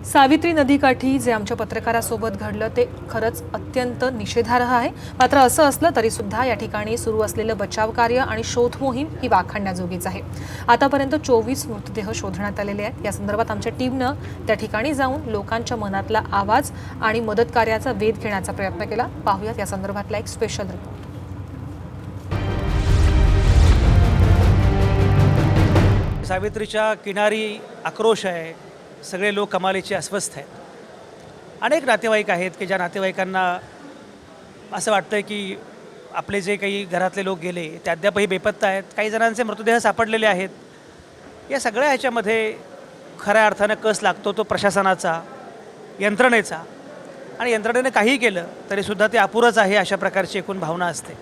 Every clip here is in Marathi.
सावित्री नदीकाठी जे आमच्या पत्रकारासोबत घडलं ते खरंच अत्यंत निषेधार्ह आहे। मात्र असं असलं तरी सुद्धा या ठिकाणी सुरू असलेलं बचाव कार्य आणि शोध मोहीम ही वाखाणण्याजोगीच आहे। आतापर्यंत 24 मृतदेह शोधण्यात आलेले आहेत। या संदर्भात आमच्या टीमनं त्या ठिकाणी जाऊन लोकांच्या मनातला आवाज आणि मदत कार्याचा वेध घेण्याचा प्रयत्न केला। पाहूयात या संदर्भातला एक स्पेशल रिपोर्ट। सावित्रीच्या किनारी आक्रोश आहे, सगळे लोक कमालीचे अस्वस्थ आहेत। अनेक नातेवाईक आहेत की ज्या नातेवाईकांना असं वाटतं की आपले जे काही घरातले लोक गेले ते अद्यापही बेपत्ता आहेत। काही जणांचे मृतदेह सापडलेले आहेत। या सगळ्या ह्याच्यामध्ये खऱ्या अर्थानं कस लागतो तो प्रशासनाचा, यंत्रणेचा, आणि यंत्रणेने काही केलं तरीसुद्धा ते अपुरंच आहे अशा प्रकारची एकूण भावना असते।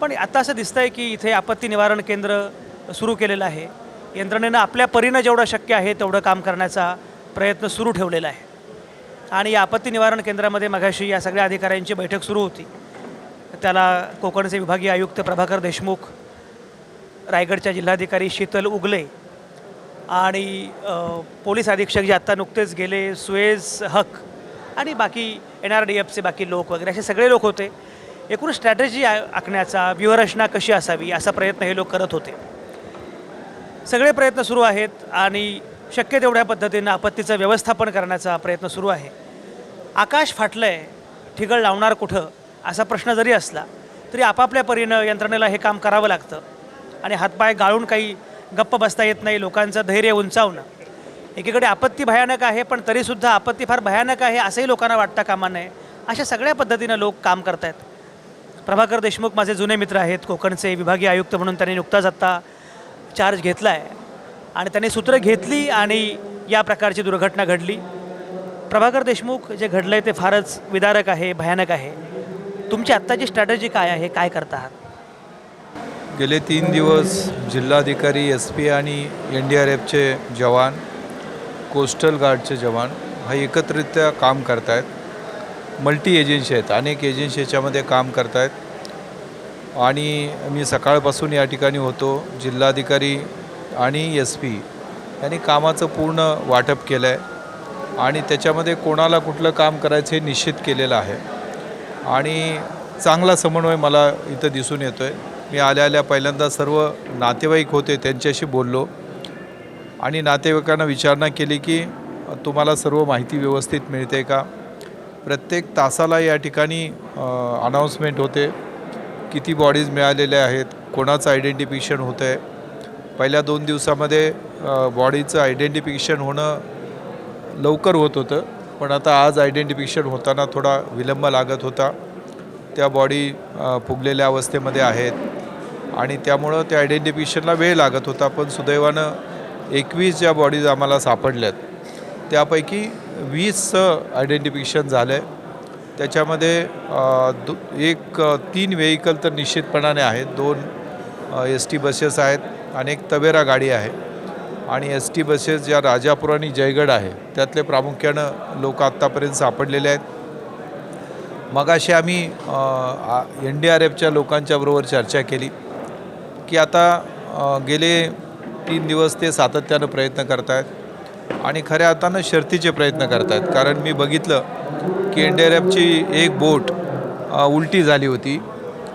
पण आता असं दिसतंय की इथे आपत्ती निवारण केंद्र सुरू केलेलं आहे। यंत्रणेनं आपल्या परीनं जेवढं शक्य आहे तेवढं काम करण्याचा प्रयत्न सुरू ठेवलेला आहे। आणि या आपत्ती निवारण केंद्रामध्ये मगाशी या सगळ्या अधिकाऱ्यांची बैठक सुरू होती। त्याला कोकणचे विभागीय आयुक्त प्रभाकर देशमुख, रायगडच्या जिल्हाधिकारी शीतल उगले आणि पोलीस अधीक्षक जे आत्ता नुकतेच गेले सुएज हक आणि बाकी NRDFचे बाकी लोक वगैरे असे सगळे लोक होते। एकूण स्ट्रॅटेजी आखण्याचा, व्यूहरचना कशी असावी असा प्रयत्न हे लोक करत होते। सगळे प्रयत्न सुरू आहेत आणि शक्य तेवढ्या पद्धतीनं आपत्तीचं व्यवस्थापन करण्याचा प्रयत्न सुरू आहे। आकाश फाटलंय, ठिगळ लावणार कुठं असा प्रश्न जरी असला तरी आपापल्या परीनं यंत्रणेला हे काम करावं लागतं आणि हातपाय गाळून काही गप्प बसता येत नाही। लोकांचं धैर्य उंचावणं, एकीकडे आपत्ती भयानक आहे पण तरीसुद्धा आपत्ती फार भयानक आहे असंही लोकांना वाटता कामा नये। अशा सगळ्या पद्धतीनं लोक काम करत आहेत। प्रभाकर देशमुख माझे जुने मित्र आहेत, कोकणचे विभागीय आयुक्त म्हणून त्यांनी नुकताच आत्ता चार्ज घेतला आहे आणि त्यांनी सूत्र घेतली आणि या प्रकारची दुर्घटना घडली। प्रभाकर देशमुख जे घडलं आहे ते फारच विदारक आहे, भयानक आहे। तुमची आत्ताची स्ट्रॅटेजी काय आहे, काय करता आहात? गेले 3 दिवस जिल्हाधिकारी, SP आणि NDRFचे जवान, कोस्टल गार्डचे जवान हा एकत्रितरित्या काम करत आहेत। मल्टी एजन्सी आहेत, अनेक एजन्सी याच्यामध्ये काम करत आहेत आणि मी सकाळपासून या ठिकाणी होतो। जिल्हाधिकारी आणि SP यांनी कामाचं पूर्ण वाटप केलं आहे आणि त्याच्यामध्ये कोणाला कुठलं काम करायचं हे निश्चित केलेलं आहे आणि चांगला समन्वय मला इथं दिसून येतो आहे। मी आल्या पहिल्यांदा सर्व नातेवाईक होते त्यांच्याशी बोललो आणि नातेवाईकांना विचारणा केली की तुम्हाला सर्व माहिती व्यवस्थित मिळते का। प्रत्येक तासाला या ठिकाणी अनाऊन्समेंट होते, किती बॉडीज मिळालेल्या आहेत, कोणाचं आयडेंटिफिकेशन होतं आहे। पहिल्या 2 दिवसामध्ये बॉडीचं आयडेंटिफिकेशन होणं लवकर होत होतं, पण आता आज आयडेंटिफिकेशन होताना थोडा विलंब लागत होता। त्या बॉडी फुगलेल्या अवस्थेमध्ये आहेत आणि त्यामुळं त्या आयडेंटिफिकेशनला वेळ लागत होता। पण सुदैवानं 21 ज्या बॉडीज आम्हाला सापडल्यात त्यापैकी 20चं आयडेंटिफिकेशन झालं आहे। त्याच्यामध्ये 3 व्हेकल तर निश्चितपणाने आहेत, 2 ST बसेस आहेत आणि 1 तवेरा गाडी आहे आणि ST बसेस ज्या राजापूर आणि जयगड आहे त्यातले प्रामुख्यानं लोक आत्तापर्यंत सापडलेले आहेत। मगाशी आम्ही NDRFच्या लोकांच्या बरोबर चर्चा केली की आता गेले 3 दिवस ते सातत्यानं प्रयत्न करत आहेत आणि खऱ्या अर्थानं शर्तीचे प्रयत्न करत आहेत। कारण मी बघितलं की NDRFची एक बोट उलटी झाली होती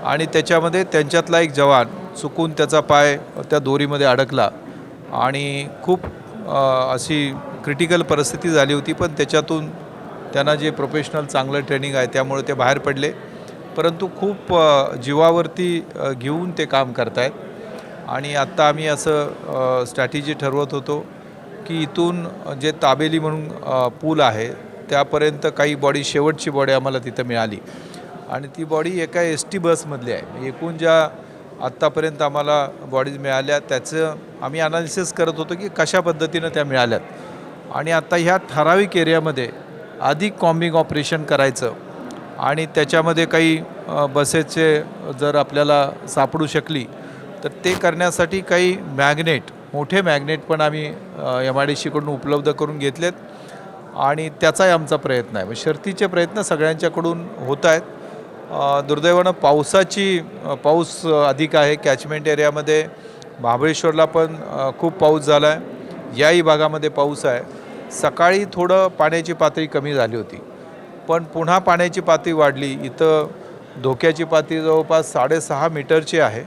आणि त्याच्यामध्ये त्यांच्यातला एक जवान चुकून त्याचा पाय त्या दोरीमध्ये अडकला आणि खूप अशी क्रिटिकल परिस्थिती झाली होती। पण त्याच्यातून त्यांना जे प्रोफेशनल चांगलं ट्रेनिंग आहे त्यामुळे ते बाहेर पडले, परंतु खूप जीवावरती घेऊन ते काम करत आहेत। आणि आत्ता आम्ही असं स्ट्रॅटेजी ठरवत होतो की इथून जे ताबेली म्हणून पूल आहे त्यापर्यंत काही बॉडी, शेवटची बॉडी आम्हाला तिथं मिळाली आणि ती बॉडी एका ST बसमधली आहे। एकूण ज्या आत्तापर्यंत आम्हाला बॉडीज मिळाल्या त्याचं आम्ही ॲनालिसिस करत होतो की कशा पद्धतीनं त्या मिळाल्यात आणि आत्ता ह्या ठराविक एरियामध्ये अधिक कॉम्बिंग ऑपरेशन करायचं आणि त्याच्यामध्ये काही बसेसचे जर आपल्याला सापडू शकली तर ते करण्यासाठी काही मॅग्नेट, मोठे मॅग्नेट पण आम्ही MIDCकडून उपलब्ध करून घेतलेत आणि त्याचाही आमचा प्रयत्न आहे। शर्तीचे प्रयत्न सगळ्यांच्याकडून होत आहेत। दुर्दैवानं पाऊस अधिक आहे कॅचमेंट एरियामध्ये। महाबळेश्वरला पण खूप पाऊस झाला आहे, याही भागामध्ये पाऊस आहे सकाळी थोडं पाण्याची पातळी कमी झाली होती, पण पुन्हा पाण्याची पातळी वाढली. इथं धोक्याची पातळी जवळपास 6.5 मीटरची आहे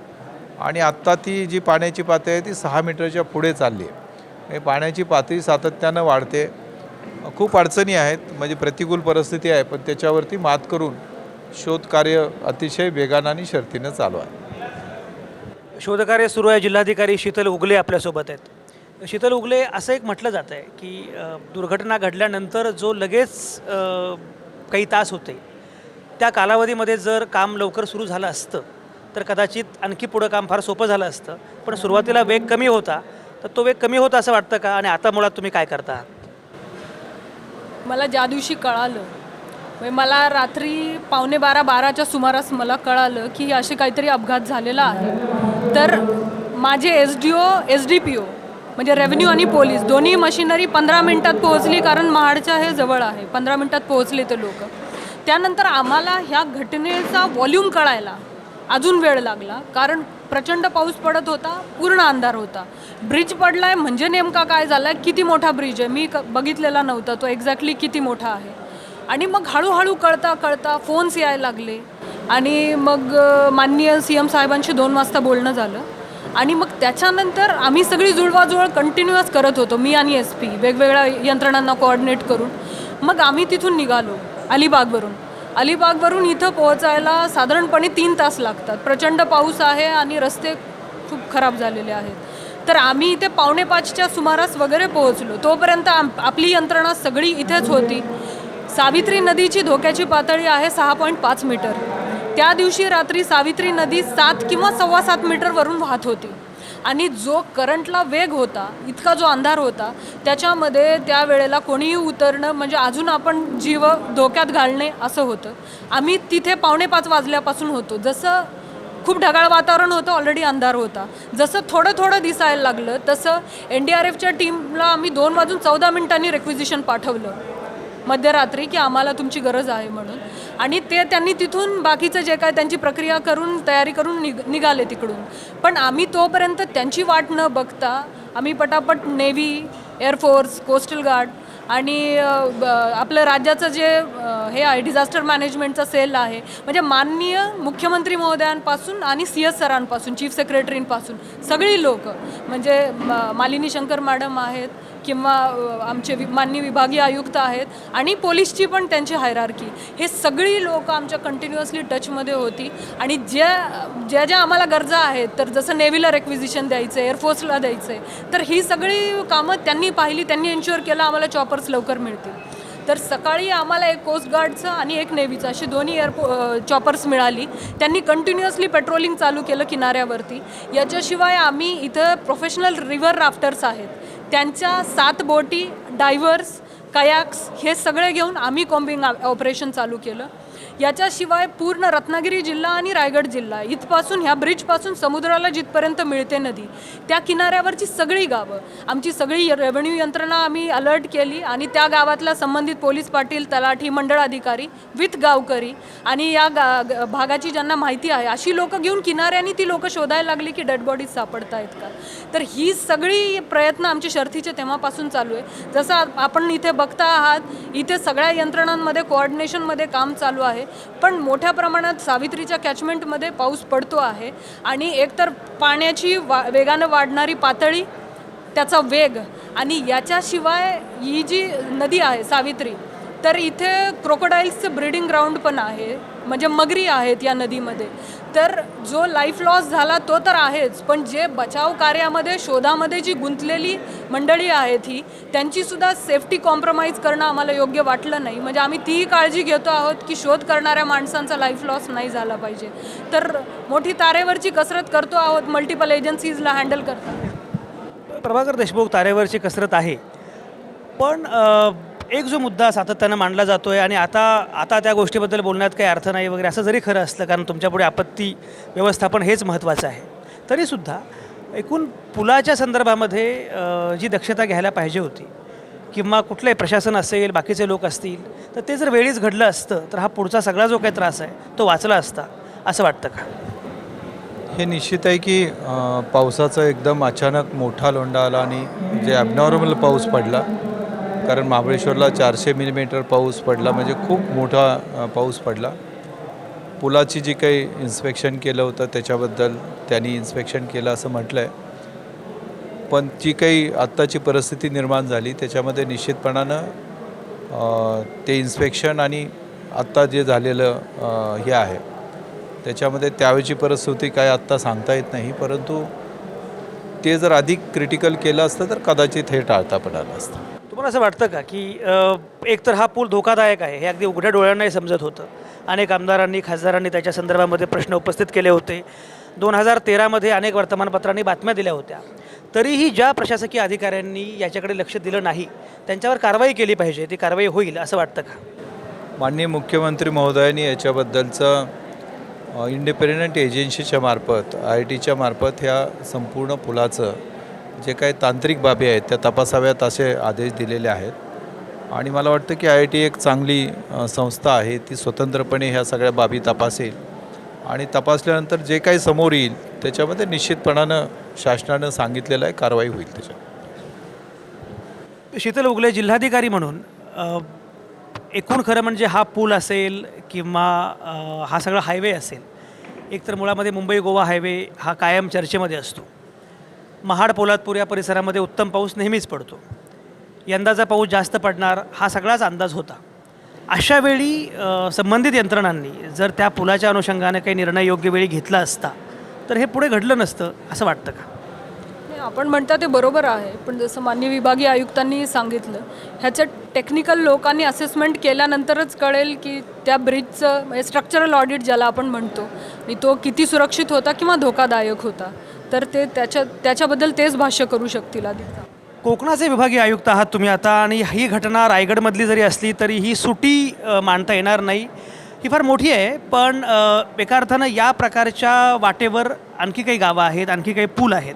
आणि आत्ता ती जी पाण्याची पातळी आहे ती 6 मीटरच्या पुढे चालली आहे. हे पाण्याची पातळी सातत्यानं वाढते. खूप अडचणी आहेत, म्हणजे प्रतिकूल परिस्थिती आहे, पण त्याच्यावरती मात करून शोधकार्य अतिशय वेगानं आणि शर्तीनं चालू आहे. शोधकार्य सुरू आहे. जिल्हाधिकारी शीतल उगले आपल्यासोबत आहेत. शीतल उगले, असं एक म्हटलं जातं आहे की दुर्घटना घडल्यानंतर जो लगेच काही तास होते त्या कालावधीमध्ये जर काम लवकर सुरू झालं असतं तर कदाचित आणखी पुढं काम फार सोपं झालं असतं, पण सुरुवातीला वेग कमी होता, तर तो वेग कमी होता असं वाटतं का? आणि आता मुळात तुम्ही काय करता? मला ज्या दिवशी कळालं, म्हणजे मला रात्री 11:45-12च्या सुमारास मला कळालं की असे काहीतरी अपघात झालेला आहे. तर माझे SDPO म्हणजे रेव्हेन्यू आणि पोलीस दोन्ही मशिनरी 15 मिनिटात पोहोचली, कारण महाडच्या हे जवळ आहे. 15 मिनिटात पोहोचले ते लोक. त्यानंतर आम्हाला ह्या घटनेचा व्हॉल्यूम कळायला अजून वेळ लागला, कारण प्रचंड पाऊस पडत होता, पूर्ण अंधार होता. ब्रिज पडलाय म्हणजे नेमका काय झालाय, किती मोठा ब्रिज आहे मी बघितलेला नव्हता, तो एक्झॅक्टली किती मोठा आहे. आणि मग हळूहळू कळता फोन्स यायला लागले आणि मग माननीय CM साहेबांशी 2 वाजता बोलणं झालं. आणि मग त्याच्यानंतर आम्ही सगळी जुळवाजुळव कंटिन्युअस करत होतो, मी आणि SP वेगवेगळ्या यंत्रणांना कोऑर्डिनेट करून. मग आम्ही तिथून निघालो अलिबागवरून इथं पोहोचायला साधारणपणे 3 तास लागतात. प्रचंड पाऊस आहे आणि रस्ते खूप खराब झालेले आहेत. तर आम्ही इथे 4:45च्या सुमारास वगैरे पोहोचलो. तोपर्यंत आपली यंत्रणा सगळी इथेच होती. सावित्री नदीची धोक्याची पातळी आहे 6.5 मीटर. त्या दिवशी रात्री सावित्री नदी 7 किंवा 7.25 मीटरवरून वाहत होती. आणि जो करंटला वेग होता, इतका जो अंधार होता, त्याच्यामध्ये त्यावेळेला कोणीही उतरणं म्हणजे अजून आपण जीव धोक्यात घालणे असं होतं. आम्ही तिथे 4:45 वाजल्यापासून होतो. जसं खूप ढगाळ वातावरण होतं, ऑलरेडी अंधार होता. जसं थोडं दिसायला लागलं तसं NDRFच्या टीमला आम्ही 2:14 रिक्विजिशन पाठवलं मध्यरात्री की आम्हाला तुमची गरज आहे म्हणून. आणि त्यांनी तिथून बाकीचं जे काय त्यांची प्रक्रिया करून तयारी करून निघाले तिकडून. पण आम्ही तोपर्यंत त्यांची वाट न बघता आम्ही पटापट नेव्ही, एअरफोर्स, कोस्टल गार्ड आणि आपलं राज्याचं जे हे आहे डिझास्टर मॅनेजमेंटचा सेल आहे, म्हणजे माननीय मुख्यमंत्री महोदयांपासून आणि CS सरांपासून, चीफ सेक्रेटरींपासून सगळी लोक, म्हणजे मालिनी शंकर मॅडम आहेत किंवा आमचे माननीय विभागीय आयुक्त आहेत आणि पोलीसची पण त्यांची हायरार्की, हे सगळी लोक आमच्या कंटिन्युअसली टचमध्ये होती. आणि ज्या आम्हाला गरजा आहेत, तर जसं नेव्हीला रेक्विजिशन द्यायचं, एअरफोर्सला द्यायचं आहे, तर ही सगळी कामं त्यांनी पाहिली. त्यांनी एन्श्युअर केलं आम्हाला चॉपर्स लवकर मिळतील. तर सकाळी आम्हाला एक कोस्ट गार्डचं आणि एक नेव्हीचं अशी दोन्ही चॉपर्स मिळाली. त्यांनी कंटिन्युअसली पेट्रोलिंग चालू केलं किनाऱ्यावरती. याच्याशिवाय आम्ही इथं प्रोफेशनल रिव्हर राफ्टर्स आहेत, त्यांच्या 7 बोटी, डायव्हर्स, कयाक्स हे सगळे घेऊन आम्ही कॉम्बिंग ऑपरेशन चालू केलं. याच्याशिवाय पूर्ण रत्नागिरी जिल्हा आणि रायगड जिल्हा इथपासून ह्या ब्रिजपासून समुद्राला जिथपर्यंत मिळते नदी, त्या किनाऱ्यावरची सगळी गावं, आमची सगळी रेव्हेन्यू यंत्रणा आम्ही अलर्ट केली आणि त्या गावातला संबंधित पोलीस पाटील, तलाठी, मंडळ अधिकारी विथ गावकरी आणि या भागाची ज्यांना माहिती आहे अशी लोकं घेऊन किनाऱ्याने ती लोकं शोधायला लागली की डेड बॉडीज सापडत आहेत का. तर ही सगळी प्रयत्न आमचे शर्थीचे तेव्हापासून चालू आहे. जसं आपण इथे बघता आहात, इथे सगळ्या यंत्रणांमध्ये कोऑर्डिनेशनमध्ये काम चालू आहे. पण मोठ्या प्रमाणात सावित्रीच्या कॅचमेंटमध्ये पाऊस पडतो आहे आणि एकतर पाण्याची वेगानं वाढणारी पातळी, त्याचा वेग, आणि याच्याशिवाय ही जी नदी आहे सावित्री, तर इथे क्रोकोडाईल्सचं ब्रीडिंग ग्राउंड पण आहे, म्हणजे मगरी आहेत या नदीमध्ये. तर जो लाईफ लॉस झाला तो तर आहेच, पण जे बचाव कार्यामध्ये शोधामध्ये जी गुंतलेली मंडळी आहेत ही, त्यांचीसुद्धा सेफ्टी कॉम्प्रोमाइज करणं आम्हाला योग्य वाटलं नाही. म्हणजे आम्ही तीही काळजी घेतो आहोत की शोध करणाऱ्या माणसांचा लाईफ लॉस नाही झाला पाहिजे. तर मोठी तारेवरची कसरत करतो आहोत, मल्टिपल एजन्सीजला हँडल करतात. प्रभाकर देशमुख, तारेवरची कसरत आहे, पण एक जो मुद्दा सातत्यानं मांडला जातो आहे आणि आता त्या गोष्टीबद्दल बोलण्यात काही अर्थ नाही वगैरे, असं जरी खरं असलं, कारण तुमच्यापुढे आपत्ती व्यवस्थापन हेच महत्त्वाचं आहे, तरीसुद्धा एकूण पुलाच्या संदर्भामध्ये जी दक्षता घ्यायला पाहिजे होती किंवा कुठलंही प्रशासन असेल, बाकीचे लोक असतील, तर ते जर वेळीच घडलं असतं तर हा पुढचा सगळा जो काही त्रास आहे तो वाचला असता, असं वाटतं का? हे निश्चित आहे की पावसाचा एकदम अचानक मोठा लोंढा आला आणि जे ॲबनॉर्मल पाऊस पडला, कारण महाबळेश्वरला 400 मिलीमीटर पाऊस पडला, म्हणजे खूप मोठा पाऊस पडला. पुलाची जी काही इन्स्पेक्शन केलं होतं त्याच्याबद्दल त्यांनी इन्स्पेक्शन केलं असं म्हटलं आहे. पण जी काही आत्ताची परिस्थिती निर्माण झाली त्याच्यामध्ये निश्चितपणानं ते इन्स्पेक्शन आणि आत्ता जे झालेलं हे आहे त्याच्यामध्ये त्यावेळची परिस्थिती काय आत्ता सांगता येत नाही, परंतु ते जर अधिक क्रिटिकल केलं असतं तर कदाचित हे टाळता पण आलं असतं. तुम्हाला असं वाटतं का की एकतर हा पूल धोकादायक आहे हे अगदी उघड्या डोळ्यांनाही समजत होतं. अनेक आमदारांनी खासदारांनी त्याच्या संदर्भामध्ये प्रश्न उपस्थित केले होते. 2013मध्ये अनेक वर्तमानपत्रांनी बातम्या दिल्या होत्या. तरीही ज्या प्रशासकीय अधिकाऱ्यांनी याच्याकडे लक्ष दिलं नाही त्यांच्यावर कारवाई केली पाहिजे. ती कारवाई होईल असं वाटतं का? माननीय मुख्यमंत्री महोदयांनी याच्याबद्दलचं इंडिपेंडंट एजन्सीच्या मार्फत IITच्या मार्फत ह्या संपूर्ण पुलाचं जे काही तांत्रिक बाबी आहेत त्या तपासाव्यात असे आदेश दिलेले आहेत. आणि मला वाटतं की IIT एक चांगली संस्था आहे, ती स्वतंत्रपणे ह्या सगळ्या बाबी तपासेल आणि तपासल्यानंतर जे काही समोर येईल त्याच्यामध्ये निश्चितपणानं शासनानं सांगितलेलं आहे कारवाई होईल त्याच्यात. शीतल उगले जिल्हाधिकारी म्हणून एकूण खरं म्हणजे हा पूल असेल किंवा हा सगळा हायवे असेल, एकतर मुळामध्ये मुंबई गोवा हायवे हा कायम चर्चेमध्ये असतो. महाड पोलादपूर या परिसरामध्ये उत्तम पाऊस नेहमीच पडतो. यंदाचा पाऊस जास्त पडणार हा सगळाच अंदाज होता. अशा वेळी संबंधित यंत्रणांनी जर त्या पुलाच्या अनुषंगाने काही निर्णय योग्य वेळी घेतला असता तर हे पुढे घडलं नसतं असं वाटतं का? नाही, आपण म्हणता ते बरोबर आहे, पण जसं माननीय विभागीय आयुक्तांनी सांगितलं ह्याचं टेक्निकल लोकांनी असेसमेंट केल्यानंतरच कळेल की त्या ब्रिजचं म्हणजे स्ट्रक्चरल ऑडिट ज्याला आपण म्हणतो आणि तो किती सुरक्षित होता किंवा धोकादायक होता, तर ते त्याच्याबद्दल तेच भाष्य करू शकतील आधी. कोकणाचे विभागीय आयुक्त आहात तुम्ही आता, आणि ही घटना रायगडमधली जरी असली तरी ही सुटी मानता येणार नाही. ही फार मोठी आहे, पण एका अर्थानं या प्रकारच्या वाटेवर आणखी काही गावं आहेत, आणखी काही पूल आहेत.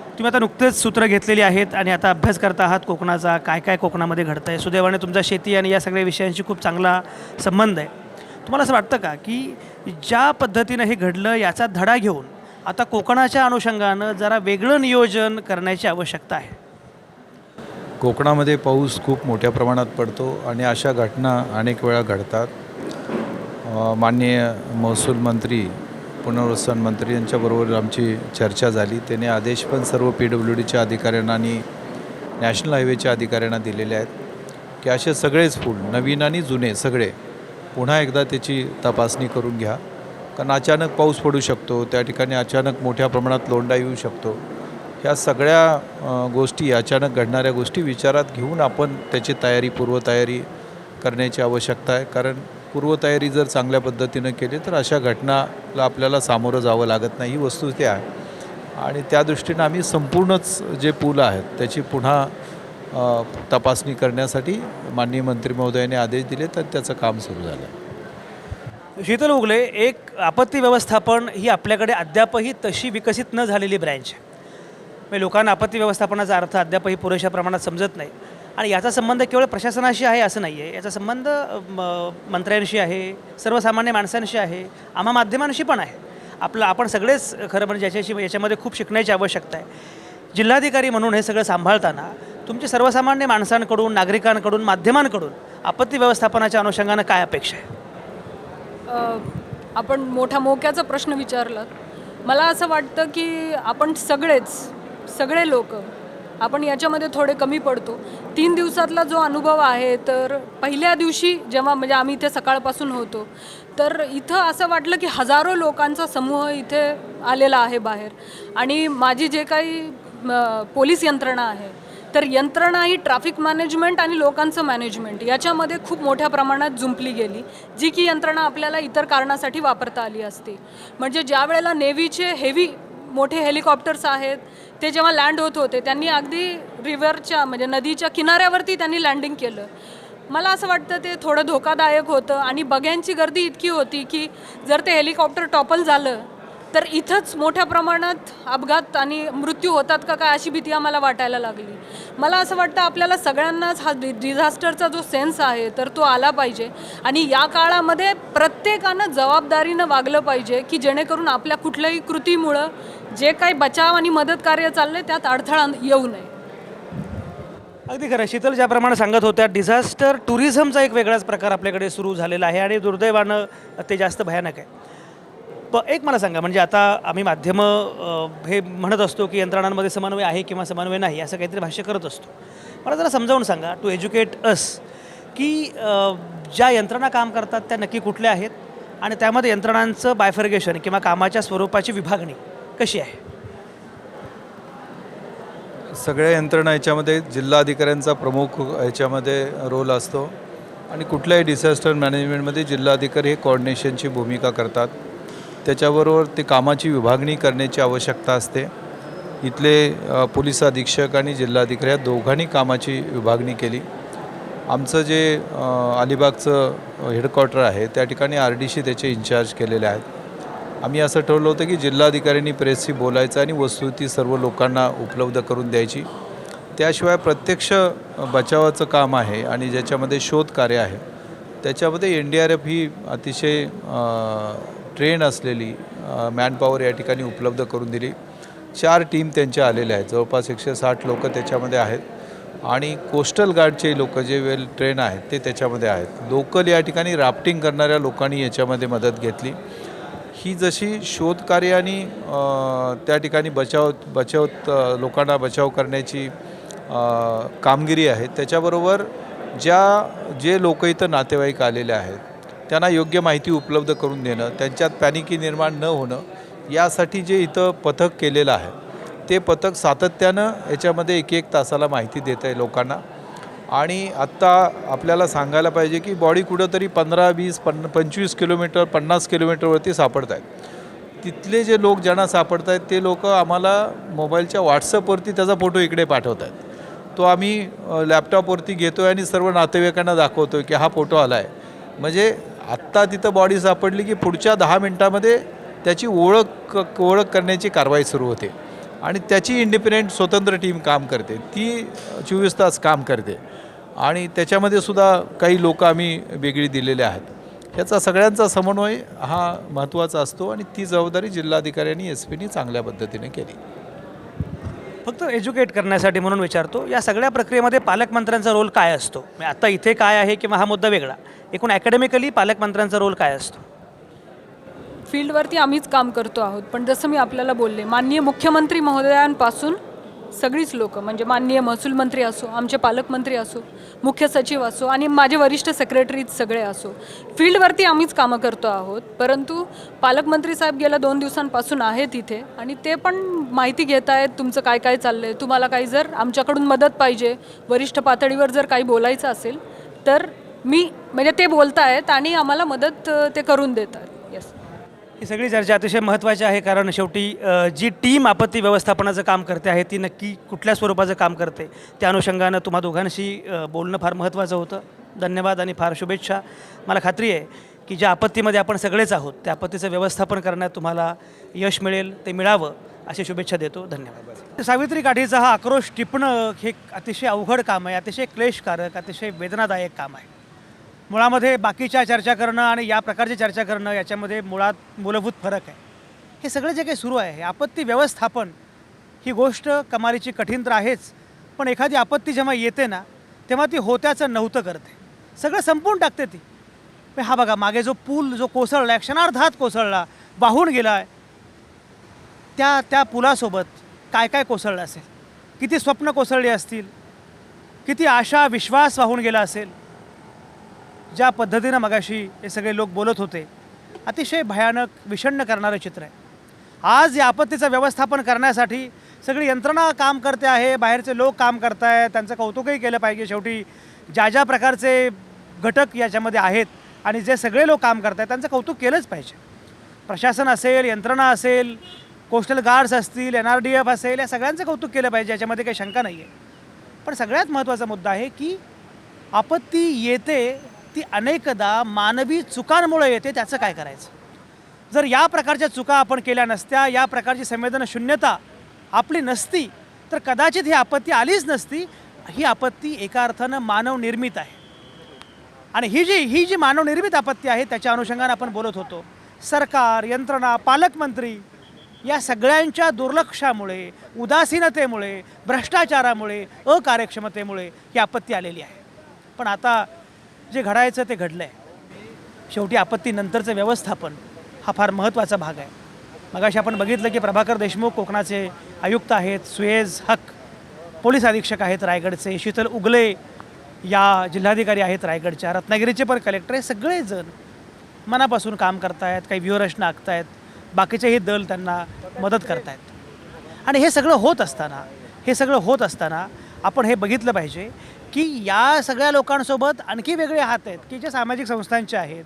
तुम्ही आता नुकतेच सूत्र घेतलेली आहेत आणि आता अभ्यास करता आहात कोकणाचा, काय काय कोकणामध्ये घडतं आहे. सुदैवाने तुमचा शेती आणि या सगळ्या विषयांशी खूप चांगला संबंध आहे. तुम्हाला असं वाटतं का की ज्या पद्धतीनं हे घडलं याचा धडा घेऊन आता कोकणाच्या अनुषंगानं जरा वेगळं नियोजन करण्याची आवश्यकता आहे? कोकणामध्ये पाऊस खूप मोठ्या प्रमाणात पडतो आणि अशा घटना अनेक वेळा घडतात. माननीय महसूल मंत्री, पुनर्वसन मंत्री यांच्याबरोबर आमची चर्चा झाली. त्याने आदेश पण सर्व PWDच्या अधिकाऱ्यांना आणि नॅशनल हायवेच्या अधिकाऱ्यांना दिलेले आहेत की असे सगळेच पूल नवीन आणि जुने सगळे पुन्हा एकदा त्याची तपासणी करून घ्या. कारण अचानक पाऊस पडू शकतो, त्या ठिकाणी अचानक मोठ्या प्रमाणात लोंढा येऊ शकतो. ह्या सगळ्या गोष्टी, अचानक घडणाऱ्या गोष्टी विचारात घेऊन आपण त्याची पूर्वतयारी करण्याची आवश्यकता आहे. कारण पूर्वतयारी जर चांगल्या पद्धतीनं केली तर अशा घटनाला आपल्याला सामोरं जावं लागत नाही, ही वस्तुस्थिती आहे. आणि त्या दृष्टीनं आम्ही संपूर्णच जे पूल आहेत त्याची पुन्हा तपासणी करण्यासाठी माननीय मंत्री महोदयांनी आदेश दिले, तर त्याचं काम सुरू झालं आहे. शीतल उगले, एक आपत्ती व्यवस्थापन ही आपल्याकडे अद्यापही तशी विकसित न झालेली ब्रँच आहे. म्हणजे लोकांना आपत्ती व्यवस्थापनाचा अर्थ अद्यापही पुरेशा प्रमाणात समजत नाही. आणि याचा संबंध केवळ प्रशासनाशी आहे असं नाही आहे, याचा संबंध मंत्र्यांशी आहे, सर्वसामान्य माणसांशी आहे, आम्हा माध्यमांशी पण आहे. आपण सगळेच खरं म्हणजे याच्यामध्ये खूप शिकण्याची आवश्यकता आहे. जिल्हाधिकारी म्हणून हे सगळं सांभाळताना तुमची सर्वसामान्य माणसांकडून, नागरिकांकडून, माध्यमांकडून आपत्ती व्यवस्थापनाच्या अनुषंगानं काय अपेक्षा आहे? आपण मोठा मोक्याचा प्रश्न विचारलात. मला असं वाटतं की आपण सगळे लोक आपण याच्यामध्ये थोडे कमी पडतो. 3 दिवसातला जो अनुभव आहे, तर पहिल्या दिवशी जेव्हा म्हणजे आम्ही इथे सकाळपासून होतो, तर इथं असं वाटलं की हजारो लोकांचा समूह इथे आलेला आहे बाहेर. आणि माझी जे काही पोलीस यंत्रणा आहे, तर यंत्रणा ही ट्रॅफिक मॅनेजमेंट आणि लोकांचं मॅनेजमेंट याच्यामध्ये खूप मोठ्या प्रमाणात जुंपली गेली, जी की यंत्रणा आपल्याला इतर कारणासाठी वापरता आली असते. म्हणजे ज्या वेळेला नेव्हीचे हेवी मोठे हेलिकॉप्टर्स आहेत, ते जेव्हा लँड होत होते त्यांनी अगदी रिव्हरच्या म्हणजे नदीच्या किनाऱ्यावरती त्यांनी लँडिंग केलं. मला असं वाटतं ते थोडं धोकादायक होतं. आणि बघ्यांची गर्दी इतकी होती की जर ते हेलिकॉप्टर टॉपल झालं तर इथंच मोठ्या प्रमाणात अपघात आणि मृत्यू होतात का काय अशी भीती आम्हाला वाटायला लागली. मला असं वाटतं आपल्याला सगळ्यांनाच हा डिझास्टरचा जो सेन्स आहे तर तो आला पाहिजे. आणि या काळामध्ये प्रत्येकानं जबाबदारीनं वागलं पाहिजे की जेणेकरून आपल्या कुठल्याही कृतीमुळं जे काही बचाव आणि मदत कार्य चाललं आहे त्यात अडथळा येऊ नये. अगदी खरं. शीतल ज्याप्रमाणे सांगत होत्या, डिझास्टर टुरिझमचा एक वेगळाच प्रकार आपल्याकडे सुरू झालेला आहे आणि दुर्दैवानं ते जास्त भयानक आहे. एक मला सांगा, म्हणजे आता आम्ही माध्यमं हे म्हणत असतो की यंत्रणांमध्ये समन्वय आहे किंवा समन्वय नाही, असं काहीतरी भाष्य करत असतो. मला जरा समजावून सांगा, टू एज्युकेट अस, की ज्या यंत्रणा काम करतात त्या नक्की कुठल्या आहेत आणि त्यामध्ये यंत्रणांचं बायफर्गेशन किंवा कामाच्या स्वरूपाची विभागणी कशी आहे? सगळ्या यंत्रणा याच्यामध्ये जिल्हाधिकाऱ्यांचा प्रमुख याच्यामध्ये रोल असतो आणि कुठल्याही डिझास्टर मॅनेजमेंटमध्ये जिल्हाधिकारी हे कोऑर्डिनेशनची भूमिका करतात. त्याच्याबरोबर ते कामाची विभागणी करण्याची आवश्यकता असते. इथले पोलीस अधीक्षक आणि जिल्हाधिकारी या दोघांनी कामाची विभागणी केली. आमचं जे अलिबागचं हेडक्वार्टर आहे त्या ठिकाणी RDC त्याचे इन्चार्ज केलेले आहेत. आम्ही असं ठरवलं होतं की जिल्हाधिकाऱ्यांनी प्रेसशी बोलायचं आणि वस्तुस्थिती सर्व लोकांना उपलब्ध करून द्यायची. त्याशिवाय प्रत्यक्ष बचावाचं काम आहे आणि ज्याच्यामध्ये शोध कार्य आहे त्याच्यामध्ये NDRF ही अतिशय ट्रेन असलेली मॅनपॉवर या ठिकाणी उपलब्ध करून दिली. 4 टीम त्यांच्या आलेल्या आहेत. जवळपास 160 लोक त्याच्यामध्ये आहेत आणि कोस्टल गार्डचे लोक जे वेल ट्रेन आहेत ते त्याच्यामध्ये आहेत. लोकल या ठिकाणी राफ्टिंग करणाऱ्या लोकांनी याच्यामध्ये मदत घेतली. ही जशी शोधकार्य आणि त्या ठिकाणी लोकांना बचाव करण्याची कामगिरी आहे, त्याच्याबरोबर जे लोक इथं नातेवाईक आलेले आहेत त्यांना योग्य माहिती उपलब्ध करून देणं, त्यांच्यात पॅनिकी निर्माण न होणं यासाठी जे इथं पथक केलेलं आहे ते पथक सातत्यानं याच्यामध्ये 1-1 तासाला माहिती देत आहे लोकांना. आणि आत्ता आपल्याला सांगायला पाहिजे की बॉडी कुठंतरी 15, 20, 25 किलोमीटर 50 किलोमीटरवरती सापडत आहेत. तिथले जे लोक ज्यांना सापडत आहेत ते लोक आम्हाला मोबाईलच्या व्हॉट्सअपवरती त्याचा फोटो इकडे पाठवत आहेत. तो आम्ही लॅपटॉपवरती घेतो आहे आणि सर्व नातेवाईकांना दाखवतो की हा फोटो आला आहे. म्हणजे आत्ता तिथं बॉडी सापडली की पुढच्या 10 मिनटामध्ये त्याची ओळख करण्याची कारवाई सुरू होते आणि त्याची इंडिपेंडेंट स्वतंत्र टीम काम करते. ती 24 तास काम करते आणि त्याच्यामध्ये सुद्धा काही लोक आम्ही वेगळी दिलेले आहेत. याचा सगळ्यांचा समन्वय हा महत्त्वाचा असतो आणि ती जबाबदारी जिल्हाधिकाऱ्यांनी SP चांगल्या पद्धतीने केली. फक्त एज्युकेट करण्यासाठी म्हणून विचारतो, या सगळ्या प्रक्रियेमध्ये पालकमंत्र्यांचा रोल काय असतो? म्हणजे आता इथे काय आहे किंवा हा मुद्दा वेगळा, एकूण अकॅडमिकली पालकमंत्र्यांचा रोल काय असतो? फील्डवरती आम्हीच काम करतो आहोत, पण जसं मी आपल्याला बोलले, माननीय मुख्यमंत्री महोदयांपासून सगळीच लोक, म्हणजे माननीय महसूल मंत्री असो, आमचे पालकमंत्री असो, मुख्य सचिव असो आणि माझे वरिष्ठ सेक्रेटरीज सगळे असो, फील्डवरती आम्हीच कामं करतो आहोत. परंतु पालकमंत्री साहेब गेल्या 2 दिवसांपासून आहेत इथे आणि ते पण माहिती घेत आहेत तुमचं काय काय चाललं आहे. तुम्हाला काही जर आमच्याकडून मदत पाहिजे, वरिष्ठ पातळीवर जर काही बोलायचं असेल तर म्हणजे ते बोलत आहेत आणि आम्हाला मदत ते करून देतात. येस, ही सगळी चर्चा अतिशय महत्त्वाची आहे, कारण शेवटी जी टीम आपत्ती व्यवस्थापनाचं काम करते आहे ती नक्की कुठल्या स्वरूपाचं काम करते त्या अनुषंगानं तुम्हा दोघांशी बोलणं फार महत्त्वाचं होतं. धन्यवाद आणि फार शुभेच्छा. मला खात्री आहे की ज्या आपत्तीमध्ये आपण सगळेच आहोत त्या आपत्तीचं व्यवस्थापन करण्यात तुम्हाला यश मिळेल, ते मिळावं अशी शुभेच्छा देतो. धन्यवाद. सावित्री काठीचा हा आक्रोश टिपणं हे अतिशय अवघड काम आहे, अतिशय क्लेशकारक, अतिशय वेदनादायक काम आहे. मुळामध्ये बाकीच्या चर्चा करणं आणि या प्रकारची चर्चा करणं याच्यामध्ये मुळात मूलभूत फरक आहे. हे सगळं जे काही सुरू आहे, हे आपत्ती व्यवस्थापन ही गोष्ट कमालीची कठीण तर आहेच, पण एखादी आपत्ती जेव्हा येते ना तेव्हा ती होत्याचं नव्हतं करते, सगळं संपवून टाकते ती. हा बघा, मागे जो पूल जो कोसळला, क्षणार्धात कोसळला, वाहून गेला आहे, त्या पुलासोबत काय काय कोसळलं असेल, किती स्वप्न कोसळली असतील, किती आशा विश्वास वाहून गेला असेल. ज्या पद्धतीनं मगाशी हे सगळे लोक बोलत होते, अतिशय भयानक विषण्ण करणारं चित्र आहे. आज या आपत्तीचं व्यवस्थापन करण्यासाठी सगळी यंत्रणा काम करते आहे, बाहेरचे लोक काम करत आहेत, त्यांचं कौतुकही केलं पाहिजे. शेवटी ज्या प्रकारचे घटक याच्यामध्ये आहेत आणि जे सगळे लोक काम करत आहेत त्यांचं कौतुक केलंच पाहिजे. प्रशासन असेल, यंत्रणा असेल, कोस्टल गार्ड्स असतील, NRDF असेल, या सगळ्यांचं कौतुक केलं पाहिजे, याच्यामध्ये काही शंका नाही आहे. पण सगळ्यात महत्त्वाचा मुद्दा आहे की आपत्ती येते ती अनेकदा मानवी चुकांमुळे येते, त्याचं काय करायचं? जर या प्रकारच्या चुका आपण केल्या नसत्या, या प्रकारची संवेदनशून्यता आपली नसती तर कदाचित ही आपत्ती आलीच नसती. ही आपत्ती एका अर्थानं मानवनिर्मित आहे आणि ही जी मानवनिर्मित आपत्ती आहे त्याच्या अनुषंगाने आपण बोलत होतो. सरकार, यंत्रणा, पालकमंत्री या सगळ्यांच्या दुर्लक्षामुळे, उदासीनतेमुळे, भ्रष्टाचारामुळे, अकार्यक्षमतेमुळे ही आपत्ती आलेली आहे. पण आता जे घडायचं ते घडलं आहे. शेवटी आपत्तीनंतरचं व्यवस्थापन हा फार महत्त्वाचा भाग आहे. मगाशी आपण बघितलं की प्रभाकर देशमुख कोकणाचे आयुक्त आहेत, सुएज हक पोलीस अधीक्षक आहेत रायगडचे, शीतल उगले या जिल्हाधिकारी आहेत रायगडच्या, रत्नागिरीचे पण कलेक्टर, हे सगळेजण मनापासून काम करतायत, काही व्यूहरचना आखतायत, बाकीचेही दल त्यांना मदत करतायत. आणि हे सगळं होत असताना आपण हे बघितलं पाहिजे की या सगळ्या लोकांसोबत आणखी वेगळे हात आहेत की जे सामाजिक संस्थांचे आहेत,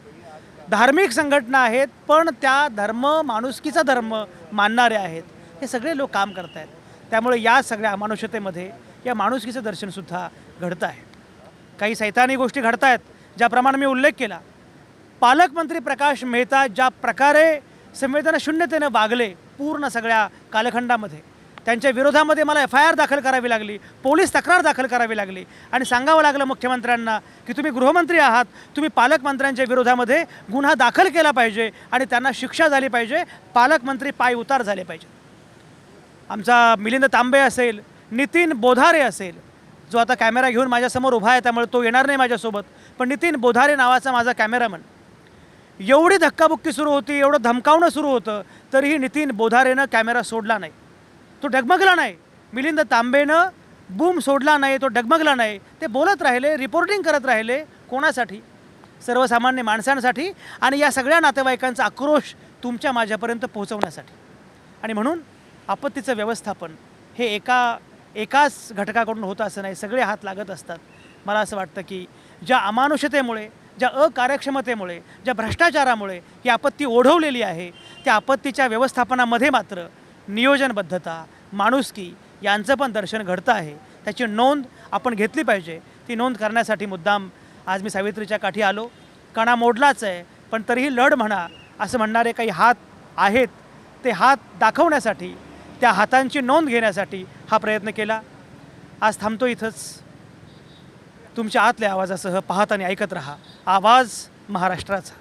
धार्मिक संघटना आहेत, पण त्या माणुसकीचा धर्म मानणारे आहेत. हे सगळे लोक काम करत आहेत. त्यामुळे या सगळ्या अमानुषतेमध्ये या माणुसकीचं दर्शनसुद्धा घडतं आहे. काही सैतानी गोष्टी घडत आहेत, ज्याप्रमाणे मी उल्लेख केला. पालकमंत्री प्रकाश मेहता ज्या प्रकारे संवेदनाशून्यतेने वागले पूर्ण सगळ्या कालखंडामध्ये, त्यांच्या विरोधामध्ये मला FIR दाखल करावी लागली, पोलीस तक्रार दाखल करावी लागली आणि सांगावं लागलं मुख्यमंत्र्यांना की तुम्ही गृहमंत्री आहात, तुम्ही पालकमंत्र्यांच्या विरोधामध्ये गुन्हा दाखल केला पाहिजे आणि त्यांना शिक्षा झाली पाहिजे, पालकमंत्री पायउतार झाले पाहिजे. आमचा मिलिंद तांबे असेल, नितीन बोधारे असेल, जो आता कॅमेरा घेऊन माझ्यासमोर उभा आहे त्यामुळे तो येणार नाही माझ्यासोबत, पण नितीन बोधारे नावाचा माझा कॅमेरामन, एवढी धक्काबुक्की सुरू होती, एवढं धमकावणं सुरू होतं, तरीही नितीन बोधारेनं कॅमेरा सोडला नाही, तो डगमगला नाही. मिलिंद तांबेनं बूम सोडला नाही, तो डगमगला नाही. ते बोलत राहिले, रिपोर्टिंग करत राहिले. कोणासाठी? सर्वसामान्य माणसांसाठी आणि या सगळ्या नातेवाईकांचा आक्रोश तुमच्या माझ्यापर्यंत पोहोचवण्यासाठी. आणि म्हणून आपत्तीचं व्यवस्थापन हे एकाच घटकाकडून होतं असं नाही, सगळे हात लागत असतात. मला असं वाटतं की ज्या अमानुषतेमुळे, ज्या अकार्यक्षमतेमुळे, ज्या भ्रष्टाचारामुळे ही आपत्ती ओढवलेली आहे, त्या आपत्तीच्या व्यवस्थापनामध्ये मात्र नियोजनबद्धता, माणुसकी यांचं पण दर्शन घडतं आहे. त्याची नोंद आपण घेतली पाहिजे. ती नोंद करण्यासाठी मुद्दाम आज मी सावित्रीच्या काठी आलो. कणा मोडलाच आहे, पण तरीही लढ म्हणा असं म्हणणारे काही हात आहेत, ते हात दाखवण्यासाठी, त्या हातांची नोंद घेण्यासाठी हा प्रयत्न केला. आज थांबतो इथंच. तुमच्या आतल्या आवाजासह पाहत आणि ऐकत रहा आवाज महाराष्ट्राचा.